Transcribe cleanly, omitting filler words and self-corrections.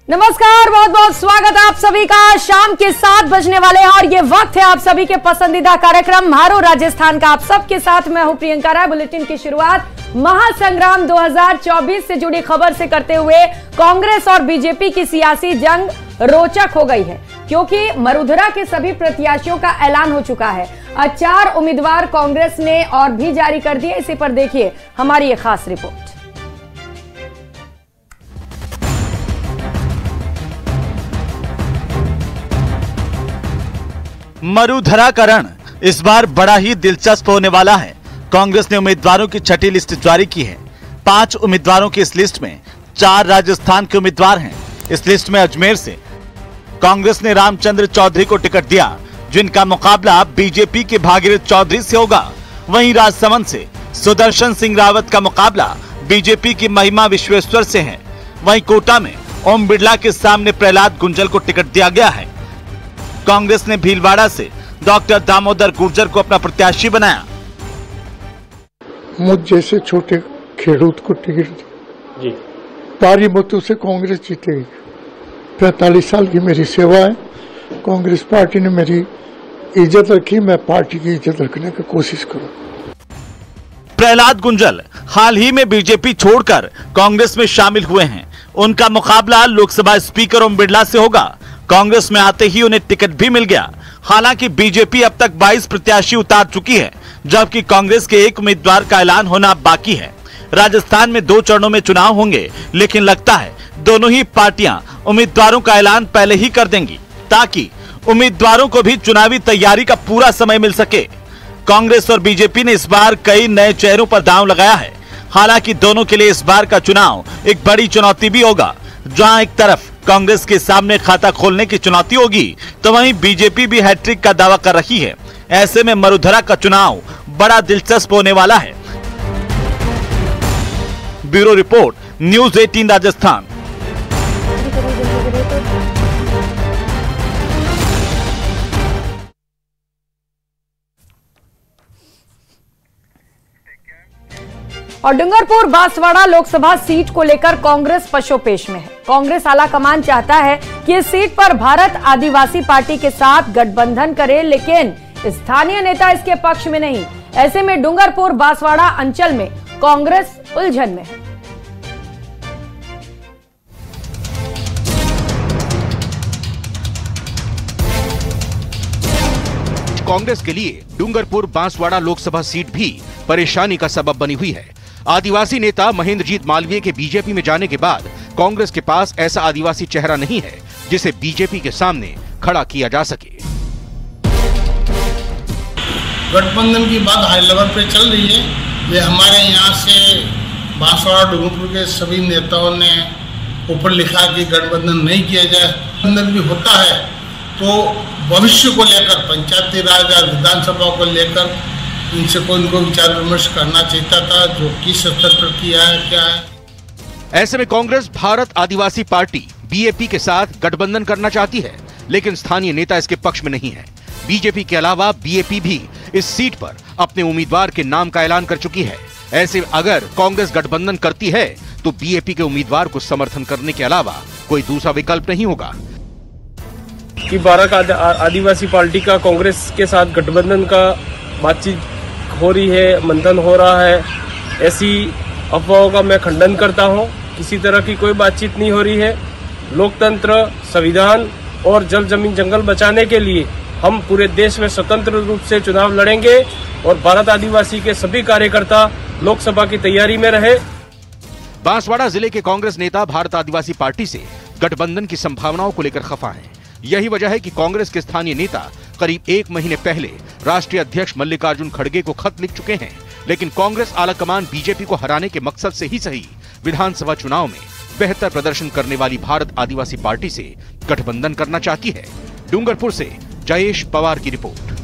नमस्कार, बहुत बहुत स्वागत है आप सभी का। शाम के 7 बजने वाले हैं और ये वक्त है आप सभी के पसंदीदा कार्यक्रम मारो राजस्थान का। आप सबके साथ मैं हूं प्रियंका राय। बुलेटिन की शुरुआत महासंग्राम 2024 से जुड़ी खबर से करते हुए कांग्रेस और बीजेपी की सियासी जंग रोचक हो गई है, क्योंकि मरुधरा के सभी प्रत्याशियों का ऐलान हो चुका है। 4 उम्मीदवार कांग्रेस ने और भी जारी कर दिए। इसी पर देखिए हमारी ये खास रिपोर्ट। मरुधराकरण इस बार बड़ा ही दिलचस्प होने वाला है। कांग्रेस ने उम्मीदवारों की छठी लिस्ट जारी की है। 5 उम्मीदवारों की इस लिस्ट में 4 राजस्थान के उम्मीदवार हैं। इस लिस्ट में अजमेर से कांग्रेस ने रामचंद्र चौधरी को टिकट दिया, जिनका मुकाबला बीजेपी के भागीरथ चौधरी से होगा। वहीं राजसमंद से सुदर्शन सिंह रावत का मुकाबला बीजेपी की महिमा विश्वेश्वर से है। वहीं कोटा में ओम बिड़ला के सामने प्रहलाद गुंजल को टिकट दिया गया है। कांग्रेस ने भीलवाड़ा से डॉक्टर दामोदर गुर्जर को अपना प्रत्याशी बनाया। मुझ जैसे छोटे खेडूत को टिकट जी, भारी मतों से कांग्रेस जीतेगी। 45 साल की मेरी सेवा है। कांग्रेस पार्टी ने मेरी इज्जत रखी, मैं पार्टी की इज्जत रखने की कोशिश करूं। प्रहलाद गुंजल हाल ही में बीजेपी छोड़कर कांग्रेस में शामिल हुए हैं। उनका मुकाबला लोकसभा स्पीकर ओम बिड़ला से होगा। कांग्रेस में आते ही उन्हें टिकट भी मिल गया। हालांकि बीजेपी अब तक 22 प्रत्याशी उतार चुकी है, जबकि कांग्रेस के एक उम्मीदवार का ऐलान होना बाकी है। राजस्थान में 2 चरणों में चुनाव होंगे, लेकिन लगता है दोनों ही पार्टियां उम्मीदवारों का ऐलान पहले ही कर देंगी, ताकि उम्मीदवारों को भी चुनावी तैयारी का पूरा समय मिल सके। कांग्रेस और बीजेपी ने इस बार कई नए चेहरों पर दांव लगाया है। हालांकि दोनों के लिए इस बार का चुनाव एक बड़ी चुनौती भी होगा। जहां एक तरफ कांग्रेस के सामने खाता खोलने की चुनौती होगी, तो वहीं बीजेपी भी हैट्रिक का दावा कर रही है। ऐसे में मरुधरा का चुनाव बड़ा दिलचस्प होने वाला है। Bureau report, news 18 Rajasthan. और डूंगरपुर बांसवाड़ा लोकसभा सीट को लेकर कांग्रेस पशोपेश में है। कांग्रेस आलाकमान चाहता है कि इस सीट पर भारत आदिवासी पार्टी के साथ गठबंधन करे, लेकिन स्थानीय नेता इसके पक्ष में नहीं। ऐसे में डूंगरपुर बांसवाड़ा अंचल में कांग्रेस उलझन में है। कांग्रेस के लिए डूंगरपुर बांसवाड़ा लोकसभा सीट भी परेशानी का सबब बनी हुई है। आदिवासी नेता महेंद्रजीत मालवीय के बीजेपी में जाने के बाद कांग्रेस के पास ऐसा आदिवासी चेहरा नहीं है जिसे बीजेपी के सामने खड़ा किया जा सके। गठबंधन की बात हाई लेवल पे चल रही है। ये हमारे यहाँ से बांसवाड़ा डूंगरपुर के सभी नेताओं ने ऊपर लिखा कि गठबंधन नहीं किया जाए। गठबंधन भी होता है तो भविष्य को लेकर, पंचायती राज या विधानसभा को लेकर इनसे कोई इनको विचार विमर्श करना चाहिए था, जो किस स्तर पर किया है, क्या है। ऐसे में कांग्रेस भारत आदिवासी पार्टी बीएपी के साथ गठबंधन करना चाहती है, लेकिन स्थानीय नेता इसके पक्ष में नहीं है। बीजेपी के अलावा बीएपी भी इस सीट पर अपने उम्मीदवार के नाम का ऐलान कर चुकी है। ऐसे अगर कांग्रेस गठबंधन करती है तो बीएपी के उम्मीदवार को समर्थन करने के अलावा कोई दूसरा विकल्प नहीं होगा। कि भारत आदिवासी पार्टी का कांग्रेस के साथ गठबंधन का बातचीत हो रही है, मंथन हो रहा है, ऐसी अफवाहों का मैं खंडन करता हूं। किसी तरह की कोई बातचीत नहीं हो रही है। लोकतंत्र, संविधान और जल जमीन जंगल बचाने के लिए हम पूरे देश में स्वतंत्र रूप से चुनाव लड़ेंगे और भारत आदिवासी के सभी कार्यकर्ता लोकसभा की तैयारी में रहे। बांसवाड़ा जिले के कांग्रेस नेता भारत आदिवासी पार्टी से गठबंधन की संभावनाओं को लेकर खफा हैं। यही वजह है कि कांग्रेस के स्थानीय नेता करीब 1 महीने पहले राष्ट्रीय अध्यक्ष मल्लिकार्जुन खड़गे को खत लिख चुके हैं, लेकिन कांग्रेस आलाकमान बीजेपी को हराने के मकसद से ही सही विधानसभा चुनाव में बेहतर प्रदर्शन करने वाली भारत आदिवासी पार्टी से गठबंधन करना चाहती है। डूंगरपुर से जयेश पवार की रिपोर्ट।